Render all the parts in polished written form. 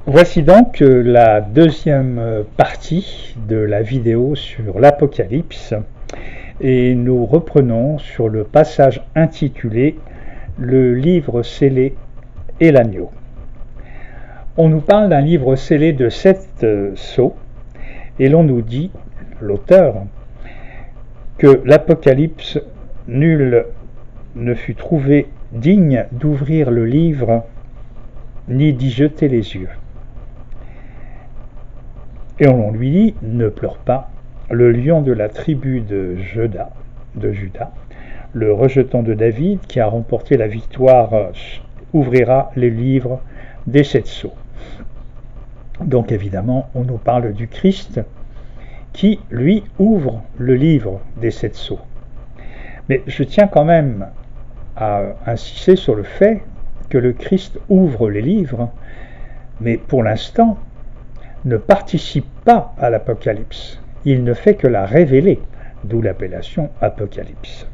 Voici donc la deuxième partie de la vidéo sur l'Apocalypse et nous reprenons sur le passage intitulé Le livre scellé et l'agneau. On nous parle d'un livre scellé de 7 sceaux et l'on nous dit, l'auteur, que l'Apocalypse, nul ne fut trouvé digne d'ouvrir le livre ni d'y jeter les yeux. Et on lui dit, ne pleure pas, le lion de la tribu de Juda, le rejeton de David, qui a remporté la victoire, ouvrira les livres des 7 sceaux. Donc évidemment, on nous parle du Christ, qui, lui, ouvre le livre des 7 sceaux. Mais je tiens quand même à insister sur le fait que le Christ ouvre les livres, mais pour l'instant, ne participe pas à l'Apocalypse. Il ne fait que la révéler, d'où l'appellation Apocalypse.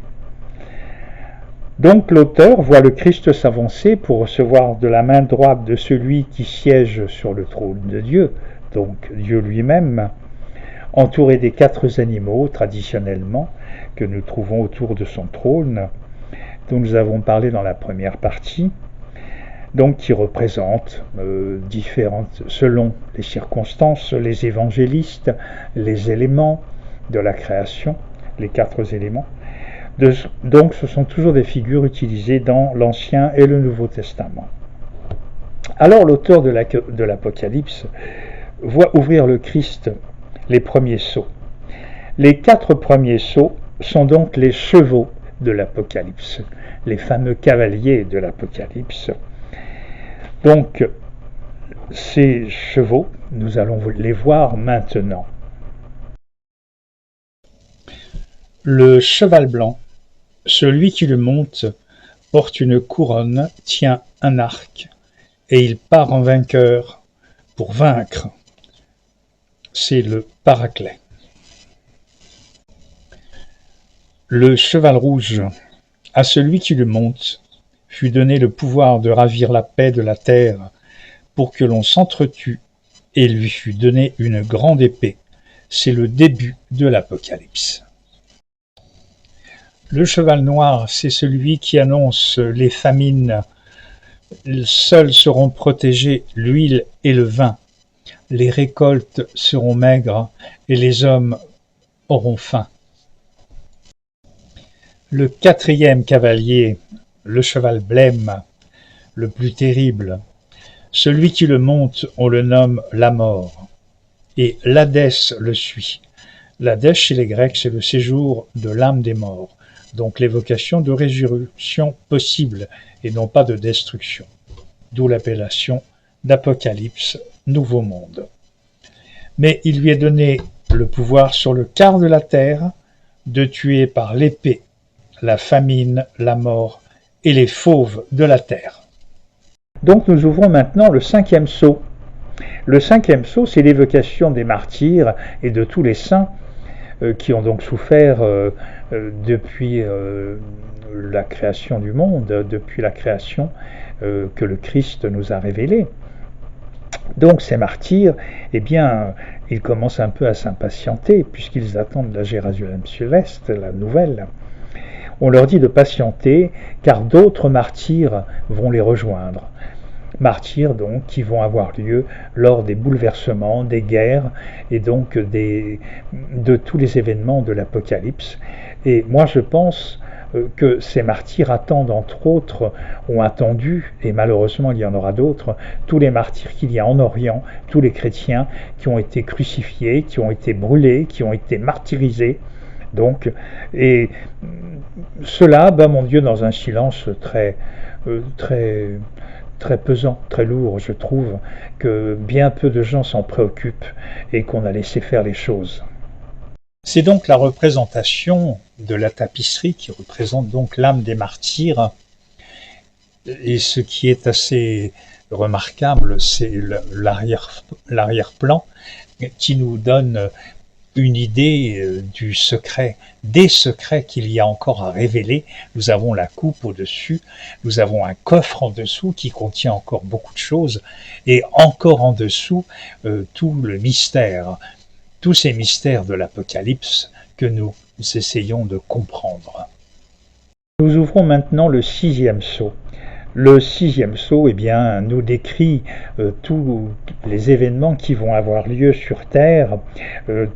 Donc l'auteur voit le Christ s'avancer pour recevoir de la main droite de celui qui siège sur le trône de Dieu, donc Dieu lui-même, entouré des 4 animaux traditionnellement que nous trouvons autour de son trône, dont nous avons parlé dans la première partie, donc qui représentent différentes, selon les circonstances, les évangélistes, les éléments de la création, les 4 éléments. Donc ce sont toujours des figures utilisées dans l'Ancien et le Nouveau Testament. Alors l'auteur de l'Apocalypse voit ouvrir le Christ les premiers sceaux. Les 4 premiers sceaux sont donc les chevaux de l'Apocalypse, les fameux cavaliers de l'Apocalypse. Donc, ces chevaux, nous allons les voir maintenant. Le cheval blanc, celui qui le monte, porte une couronne, tient un arc, et il part en vainqueur pour vaincre. C'est le Paraclet. Le cheval rouge, à celui qui le monte, fut donné le pouvoir de ravir la paix de la terre, pour que l'on s'entretue, et lui fut donné une grande épée. C'est le début de l'Apocalypse. Le cheval noir, c'est celui qui annonce les famines. Seuls seront protégés l'huile et le vin. Les récoltes seront maigres, et les hommes auront faim. Le 4e cavalier, le cheval blême, le plus terrible, celui qui le monte, on le nomme la mort, et l'Hadès le suit. L'Hadès chez les Grecs, c'est le séjour de l'âme des morts, donc l'évocation de résurrection possible et non pas de destruction, d'où l'appellation d'Apocalypse, Nouveau Monde. Mais il lui est donné le pouvoir sur le quart de la terre de tuer par l'épée, la famine, la mort et les fauves de la terre. Donc nous ouvrons maintenant le 5e sceau. Le 5e sceau, c'est l'évocation des martyrs et de tous les saints qui ont donc souffert depuis la création du monde, depuis la création que le Christ nous a révélée. Donc ces martyrs, eh bien, ils commencent un peu à s'impatienter puisqu'ils attendent la Jérusalem céleste, la nouvelle. On leur dit de patienter, car d'autres martyrs vont les rejoindre. Martyrs donc qui vont avoir lieu lors des bouleversements, des guerres et donc de tous les événements de l'Apocalypse. Et moi je pense que ces martyrs attendent, entre autres, ont attendu, et malheureusement il y en aura d'autres, tous les martyrs qu'il y a en Orient, tous les chrétiens qui ont été crucifiés, qui ont été brûlés, qui ont été martyrisés. Donc, et cela, mon Dieu, dans un silence très pesant, très lourd, je trouve, que bien peu de gens s'en préoccupent et qu'on a laissé faire les choses. C'est donc la représentation de la tapisserie qui représente donc l'âme des martyrs. Et ce qui est assez remarquable, c'est l'arrière-plan qui nous donne une idée du secret, des secrets qu'il y a encore à révéler. Nous avons la coupe au-dessus, nous avons un coffre en dessous qui contient encore beaucoup de choses, et encore en dessous, tout le mystère, tous ces mystères de l'Apocalypse que nous essayons de comprendre. Nous ouvrons maintenant le 6e sceau. Le 6e sceau nous décrit tous les événements qui vont avoir lieu sur Terre,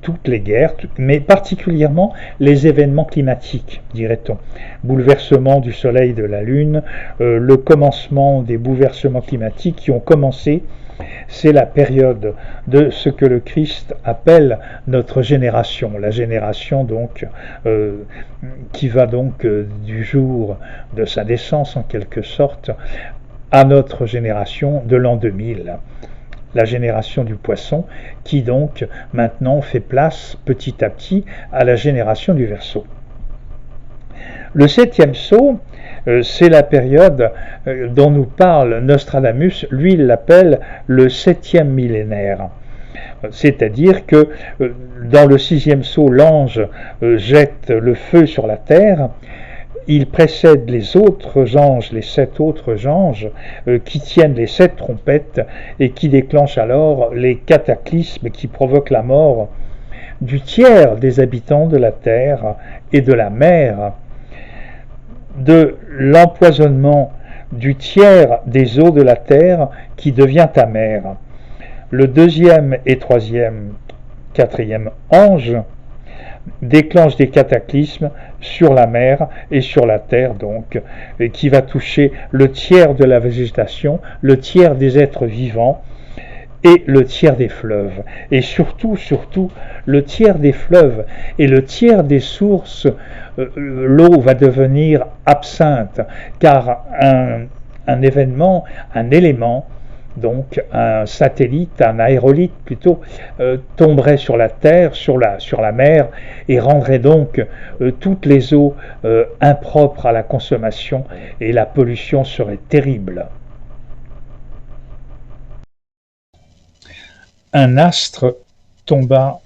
toutes les guerres, mais particulièrement les événements climatiques, dirait-on. Bouleversement du Soleil et de la Lune, le commencement des bouleversements climatiques qui ont commencé. C'est la période de ce que le Christ appelle notre génération, la génération donc qui va donc du jour de sa naissance en quelque sorte à notre génération de l'an 2000, la génération du poisson qui donc maintenant fait place petit à petit à la génération du Verseau. Le 7e sceau, c'est la période dont nous parle Nostradamus, lui il l'appelle le 7e millénaire. C'est-à-dire que dans le 6e sceau, l'ange jette le feu sur la terre, il précède les autres anges, les 7 autres anges, qui tiennent les 7 trompettes et qui déclenchent alors les cataclysmes qui provoquent la mort du tiers des habitants de la terre et de la mer, de l'empoisonnement du tiers des eaux de la terre qui devient amère. Le 2e et 3e, 4e ange déclenche des cataclysmes sur la mer et sur la terre donc, qui va toucher le tiers de la végétation, le tiers des êtres vivants et le tiers des fleuves. Et surtout, le tiers des fleuves et le tiers des sources, l'eau va devenir absinthe, car un événement, un élément, donc un satellite, un aérolite plutôt, tomberait sur la terre, sur la mer, et rendrait donc toutes les eaux impropres à la consommation, et la pollution serait terrible. Un astre tomba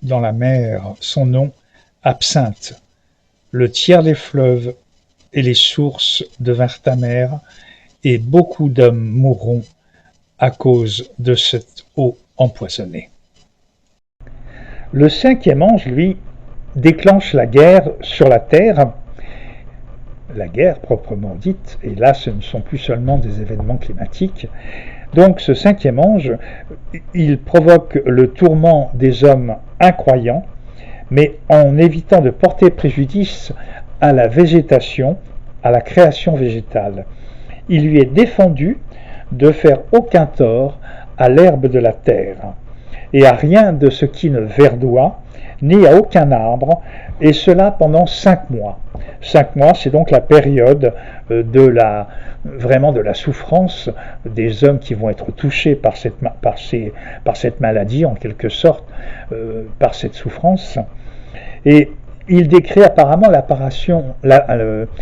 dans la mer, son nom Absinthe. Le tiers des fleuves et les sources devinrent amères, et beaucoup d'hommes mourront à cause de cette eau empoisonnée. Le 5e ange, lui, déclenche la guerre sur la terre, la guerre proprement dite, et là ce ne sont plus seulement des événements climatiques. Donc ce 5e ange, il provoque le tourment des hommes incroyants, mais en évitant de porter préjudice à la végétation, à la création végétale. Il lui est défendu de faire aucun tort à l'herbe de la terre, et à rien de ce qui ne verdoie, ni à aucun arbre, et cela pendant 5 mois. 5 mois, c'est donc la période vraiment de la souffrance des hommes qui vont être touchés par cette maladie, en quelque sorte, par cette souffrance. Et il décrit apparemment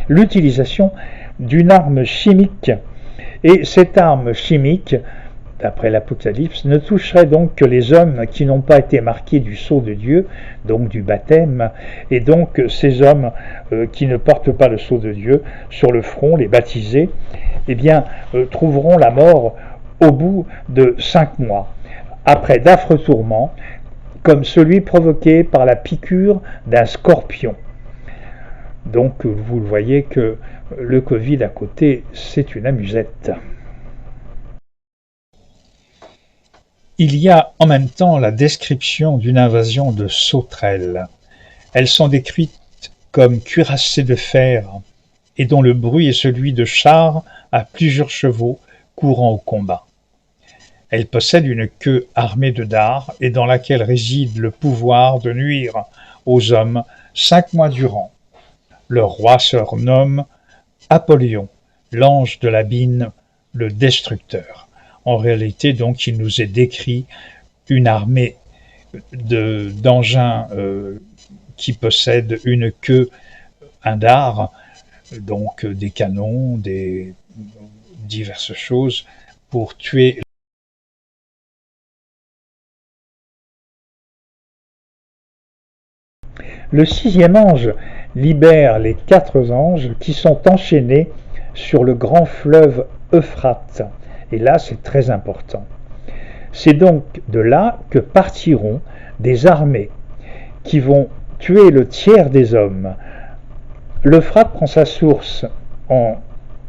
l'utilisation d'une arme chimique. Et cette arme chimique, d'après l'Apocalypse, ne toucherait donc que les hommes qui n'ont pas été marqués du sceau de Dieu, donc du baptême, et donc ces hommes qui ne portent pas le sceau de Dieu sur le front, les baptisés, trouveront la mort au bout de 5 mois, après d'affreux tourments, comme celui provoqué par la piqûre d'un scorpion. Donc vous le voyez que le Covid à côté, c'est une amusette. Il y a en même temps la description d'une invasion de sauterelles. Elles sont décrites comme cuirassées de fer et dont le bruit est celui de chars à plusieurs chevaux courant au combat. Elles possèdent une queue armée de dards et dans laquelle réside le pouvoir de nuire aux hommes 5 mois durant. Leur roi se nomme Apollyon, l'ange de l'abîme, le destructeur. En réalité, donc, il nous est décrit une armée d'engins qui possèdent une queue, un dard, donc des canons, des diverses choses pour tuer Le sixième ange libère les 4 anges qui sont enchaînés sur le grand fleuve Euphrate. Et là, c'est très important. C'est donc de là que partiront des armées qui vont tuer le tiers des hommes. L'Euphrate prend sa source en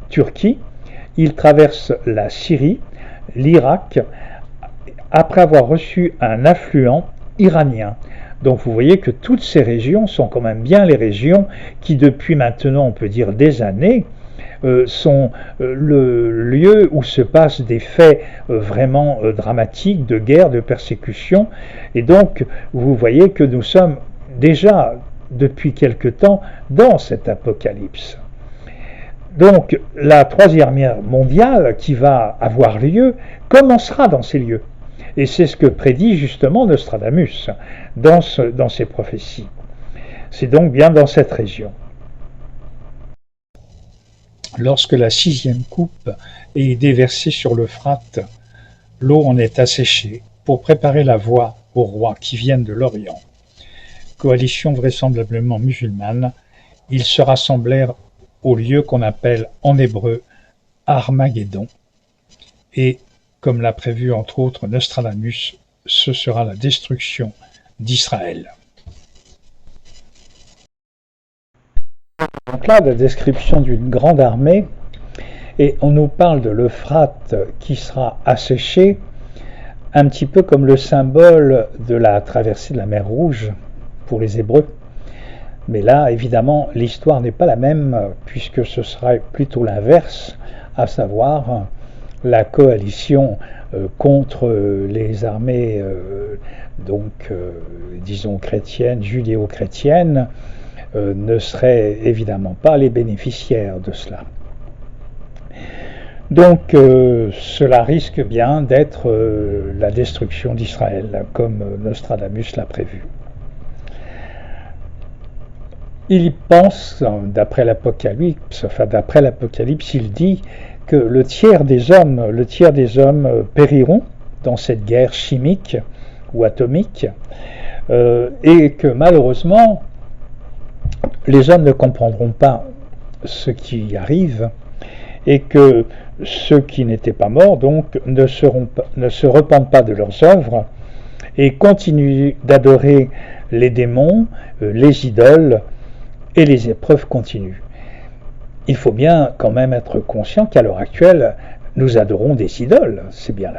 Turquie, il traverse la Syrie, l'Irak, après avoir reçu un affluent iranien. Donc vous voyez que toutes ces régions sont quand même bien les régions qui, depuis maintenant, on peut dire des années, sont le lieu où se passent des faits vraiment dramatiques de guerre, de persécution. Et donc vous voyez que nous sommes déjà depuis quelque temps dans cet apocalypse. Donc la Troisième Guerre mondiale qui va avoir lieu commencera dans ces lieux. Et c'est ce que prédit justement Nostradamus dans ses prophéties. C'est donc bien dans cette région. Lorsque la sixième coupe est déversée sur l'Euphrate, l'eau en est asséchée pour préparer la voie aux rois qui viennent de l'Orient. Coalition vraisemblablement musulmane, ils se rassemblèrent au lieu qu'on appelle en hébreu Armageddon, et, comme l'a prévu entre autres Nostradamus, ce sera la destruction d'Israël. Donc là, la description d'une grande armée, et on nous parle de l'Euphrate qui sera asséché, un petit peu comme le symbole de la traversée de la mer Rouge pour les Hébreux. Mais là, évidemment, l'histoire n'est pas la même, puisque ce sera plutôt l'inverse, à savoir la coalition contre les armées, disons chrétiennes, judéo-chrétiennes, ne seraient évidemment pas les bénéficiaires de cela. Donc cela risque bien d'être la destruction d'Israël, comme Nostradamus l'a prévu. Il pense, d'après l'Apocalypse, il dit que le tiers des hommes périront dans cette guerre chimique ou atomique, et que malheureusement, les hommes ne comprendront pas ce qui arrive, et que ceux qui n'étaient pas morts donc ne se repentent pas de leurs œuvres et continuent d'adorer les démons, les idoles, et les épreuves continuent. Il faut bien quand même être conscient qu'à l'heure actuelle, nous adorons des idoles. C'est bien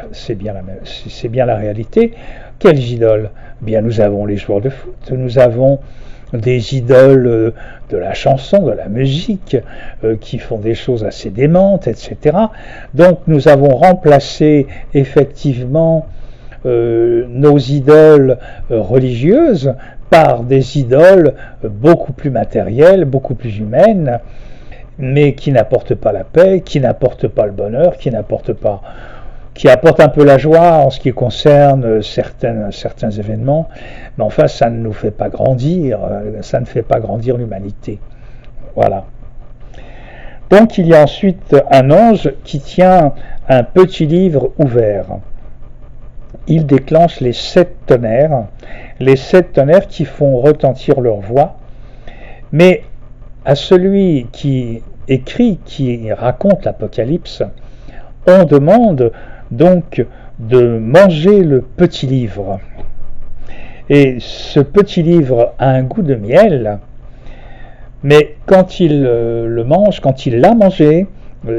la réalité. Quelles idoles ? Bien, nous avons les joueurs de foot, nous avons des idoles de la chanson, de la musique, qui font des choses assez démentes, etc. Donc nous avons remplacé effectivement nos idoles religieuses par des idoles beaucoup plus matérielles, beaucoup plus humaines, mais qui n'apportent pas la paix, qui n'apportent pas le bonheur, qui apportent un peu la joie en ce qui concerne certains événements, mais enfin ça ne nous fait pas grandir, ça ne fait pas grandir l'humanité. Voilà. Donc il y a ensuite un ange qui tient un petit livre ouvert. Il déclenche les 7 tonnerres qui font retentir leur voix, mais à celui qui écrit, qui raconte l'Apocalypse, on demande donc de manger le petit livre. Et ce petit livre a un goût de miel, mais quand il le mange, quand il l'a mangé,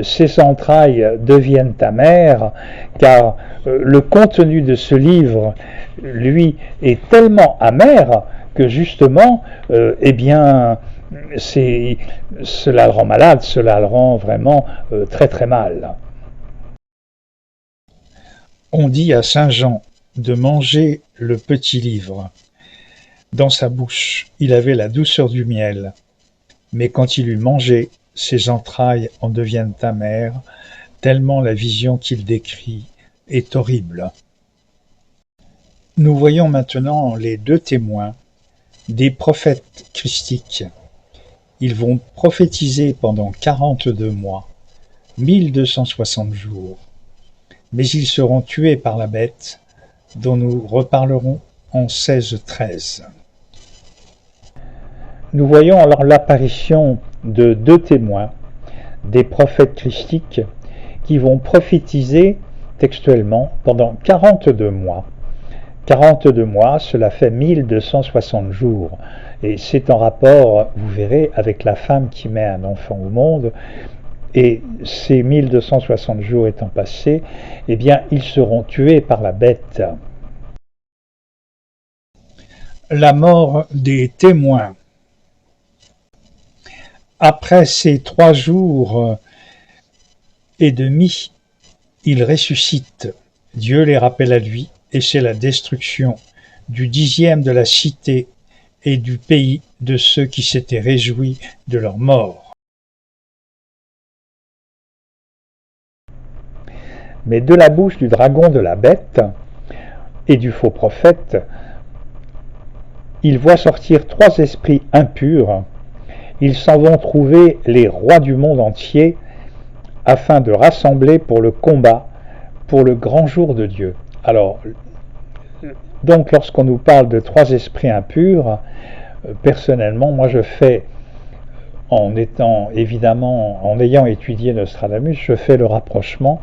ses entrailles deviennent amères, car le contenu de ce livre, lui, est tellement amer que justement, cela le rend malade, cela le rend vraiment très très mal. On dit à Saint Jean de manger le petit livre. Dans sa bouche, il avait la douceur du miel, mais quand il eut mangé, ses entrailles en deviennent amères, tellement la vision qu'il décrit est horrible. Nous voyons maintenant les 2 témoins, des prophètes christiques. Ils vont prophétiser pendant 42 mois, 1260 jours, mais ils seront tués par la bête, dont nous reparlerons en 16-13. nous voyons alors l'apparition de deux témoins, des prophètes christiques, qui vont prophétiser textuellement pendant 42 mois. 42 mois, cela fait 1260 jours. Et c'est en rapport, vous verrez, avec la femme qui met un enfant au monde. Et ces 1260 jours étant passés, eh bien, ils seront tués par la bête. La mort des témoins. Après ces 3 jours et demi, ils ressuscitent. Dieu les rappelle à lui, et c'est la destruction du 10e de la cité et du pays de ceux qui s'étaient réjouis de leur mort. Mais de la bouche du dragon de la bête et du faux prophète, il voit sortir 3 esprits impurs. Ils s'en vont trouver les rois du monde entier afin de rassembler pour le combat, pour le grand jour de Dieu. Alors, donc lorsqu'on nous parle de 3 esprits impurs, personnellement, moi je fais, en ayant étudié Nostradamus, je fais le rapprochement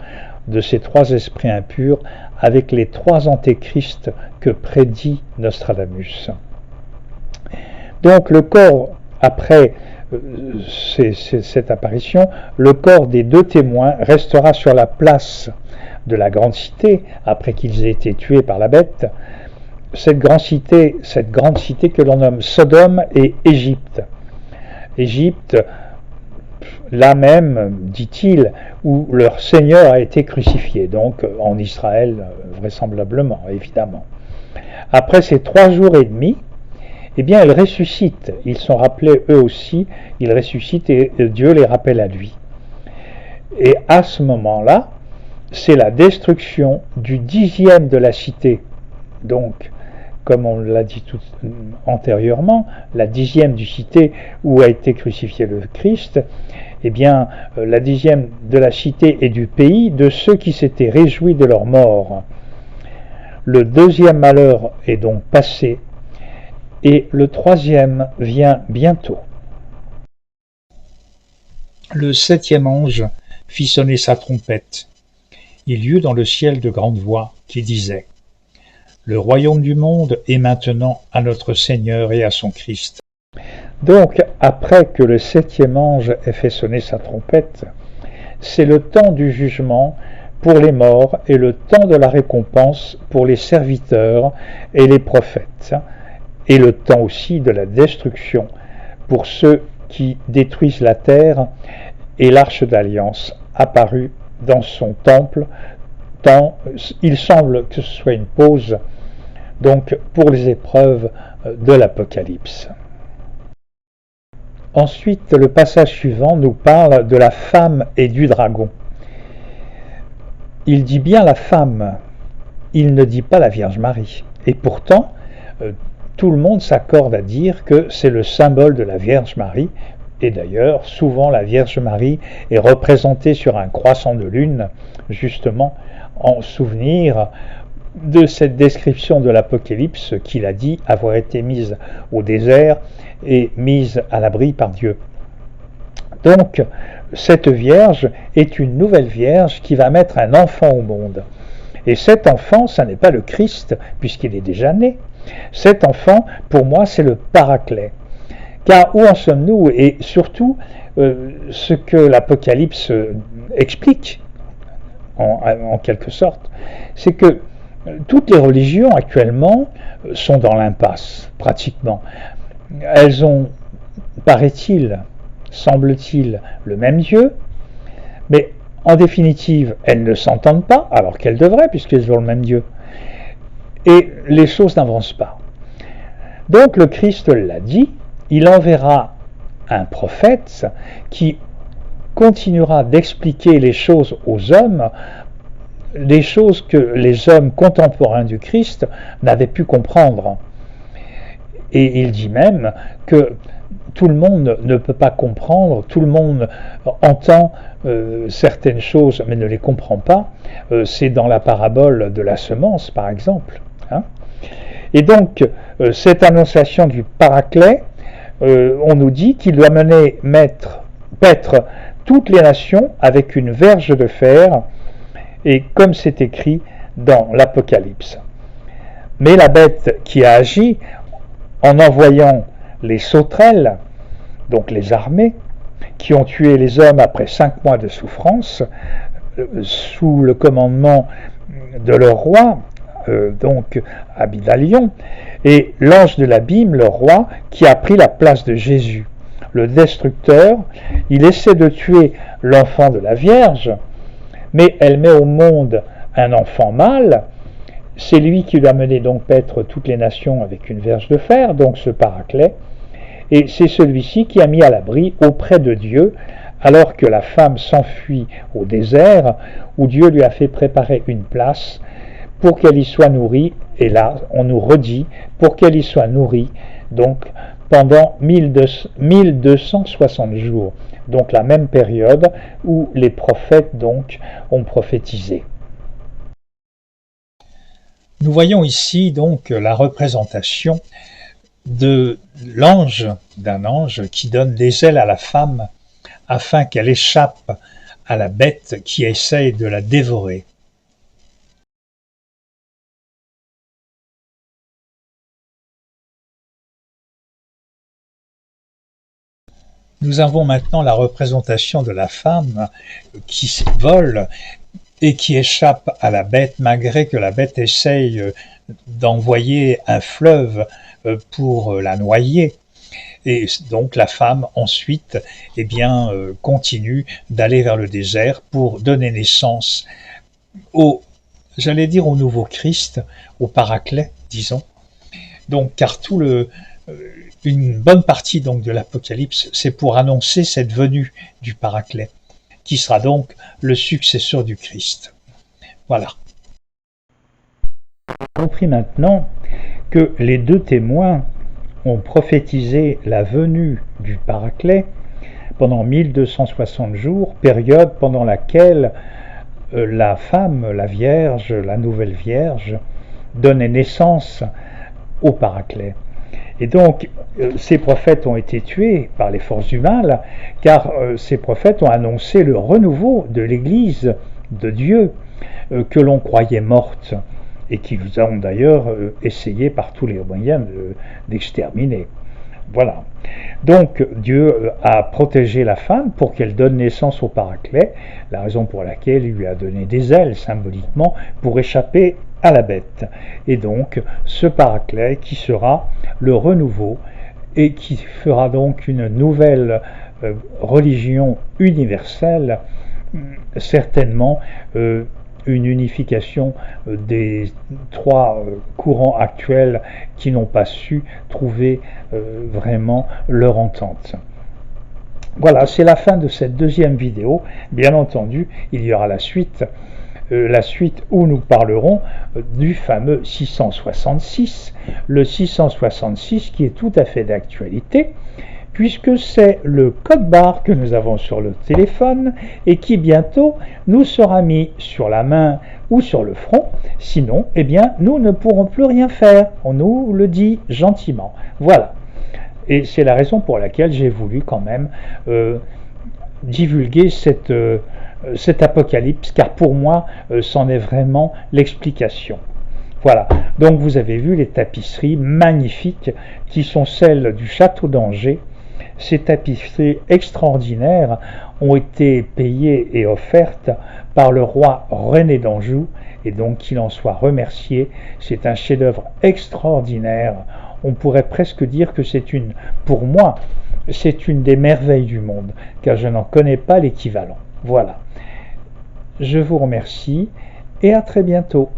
de ces 3 esprits impurs avec les 3 antéchrists que prédit Nostradamus. Donc le corps, après cette apparition, le corps des 2 témoins restera sur la place de la grande cité, après qu'ils aient été tués par la bête, cette grande cité que l'on nomme Sodome et Égypte. Égypte, là même, dit-il, où leur Seigneur a été crucifié, donc en Israël, vraisemblablement, évidemment. Après ces 3 jours et demi, eh bien, ils ressuscitent. Ils sont rappelés eux aussi, ils ressuscitent et Dieu les rappelle à lui. Et à ce moment-là, c'est la destruction du 10e de la cité. Donc, comme on l'a dit antérieurement, la 10e du cité où a été crucifié le Christ, eh bien, la 10e de la cité et du pays de ceux qui s'étaient réjouis de leur mort. Le 2e malheur est donc passé, et le 3e vient bientôt. Le 7e ange fit sonner sa trompette. Il y eut dans le ciel de grandes voix qui disaient : le royaume du monde est maintenant à notre Seigneur et à son Christ. Donc, après que le 7e ange ait fait sonner sa trompette, c'est le temps du jugement pour les morts et le temps de la récompense pour les serviteurs et les prophètes, et le temps aussi de la destruction pour ceux qui détruisent la terre et l'arche d'alliance apparue dans son temple. Il semble que ce soit une pause donc pour les épreuves de l'Apocalypse. Ensuite, le passage suivant nous parle de la femme et du dragon. Il dit bien la femme, il ne dit pas la Vierge Marie. Et pourtant, tout le monde s'accorde à dire que c'est le symbole de la Vierge Marie. Et d'ailleurs, souvent la Vierge Marie est représentée sur un croissant de lune, justement en souvenir de cette description de l'Apocalypse qu'il a dit avoir été mise au désert et mise à l'abri par Dieu. Donc, cette Vierge est une nouvelle Vierge qui va mettre un enfant au monde. Et cet enfant, ça n'est pas le Christ, puisqu'il est déjà né. Cet enfant, pour moi, c'est le Paraclet. Car où en sommes-nous? Et surtout, ce que l'Apocalypse explique, en quelque sorte, c'est que toutes les religions actuellement sont dans l'impasse, pratiquement. Elles ont, paraît-il, semble-t-il, le même Dieu, mais en définitive, elles ne s'entendent pas, alors qu'elles devraient, puisqu'elles ont le même Dieu. Et les choses n'avancent pas. Donc le Christ l'a dit, il enverra un prophète qui continuera d'expliquer les choses aux hommes, les choses que les hommes contemporains du Christ n'avaient pu comprendre. Et il dit même que tout le monde ne peut pas comprendre, tout le monde entend certaines choses mais ne les comprend pas. C'est dans la parabole de la semence, par exemple. Et donc, cette annonciation du Paraclet on nous dit qu'il doit paître toutes les nations avec une verge de fer, et comme c'est écrit dans l'Apocalypse. Mais la bête qui a agi en envoyant les sauterelles, donc les armées, qui ont tué les hommes après 5 mois de souffrance, sous le commandement de leur roi, donc Abydalion, et l'ange de l'abîme, le roi, qui a pris la place de Jésus. Le destructeur, il essaie de tuer l'enfant de la Vierge, mais elle met au monde un enfant mâle. C'est lui qui doit mener donc paître toutes les nations avec une verge de fer, donc ce Paraclet, et c'est celui-ci qui a mis à l'abri auprès de Dieu, alors que la femme s'enfuit au désert, où Dieu lui a fait préparer une place pour qu'elle y soit nourrie, et là on nous redit, pour qu'elle y soit nourrie, donc pendant 1260 jours, donc la même période où les prophètes donc ont prophétisé. Nous voyons ici donc la représentation d'un ange qui donne des ailes à la femme afin qu'elle échappe à la bête qui essaye de la dévorer. Nous avons maintenant la représentation de la femme qui vole et qui échappe à la bête malgré que la bête essaye d'envoyer un fleuve pour la noyer. Et donc la femme ensuite continue d'aller vers le désert pour donner naissance au nouveau Christ, au Paraclet, disons. Donc car une bonne partie donc de l'Apocalypse, c'est pour annoncer cette venue du Paraclet, qui sera donc le successeur du Christ. Voilà. On a compris maintenant que les deux témoins ont prophétisé la venue du Paraclet pendant 1260 jours, période pendant laquelle la femme, la Vierge, la nouvelle Vierge, donnait naissance au Paraclet. Et donc, ces prophètes ont été tués par les forces du mal, car ces prophètes ont annoncé le renouveau de l'Église de Dieu, que l'on croyait morte, et qu'ils ont d'ailleurs essayé par tous les moyens d'exterminer. Voilà. Donc, Dieu a protégé la femme pour qu'elle donne naissance au Paraclet, la raison pour laquelle il lui a donné des ailes, symboliquement, pour échapper à la bête. Et donc, ce Paraclet qui sera le renouveau et qui fera donc une nouvelle religion universelle, certainement une unification des 3 courants actuels qui n'ont pas su trouver vraiment leur entente. Voilà, c'est la fin de cette deuxième vidéo. Bien entendu, il y aura la suite où nous parlerons du fameux 666, le 666 qui est tout à fait d'actualité, puisque c'est le code barre que nous avons sur le téléphone et qui bientôt nous sera mis sur la main ou sur le front, sinon, nous ne pourrons plus rien faire, on nous le dit gentiment. Voilà. Et c'est la raison pour laquelle j'ai voulu quand même divulguer cet apocalypse, car pour moi, c'en est vraiment l'explication. Voilà, donc vous avez vu les tapisseries magnifiques qui sont celles du château d'Angers. Ces tapisseries extraordinaires ont été payées et offertes par le roi René d'Anjou, et donc qu'il en soit remercié. C'est un chef-d'œuvre extraordinaire. On pourrait presque dire que pour moi, c'est une des merveilles du monde, car je n'en connais pas l'équivalent. Voilà. Je vous remercie et à très bientôt.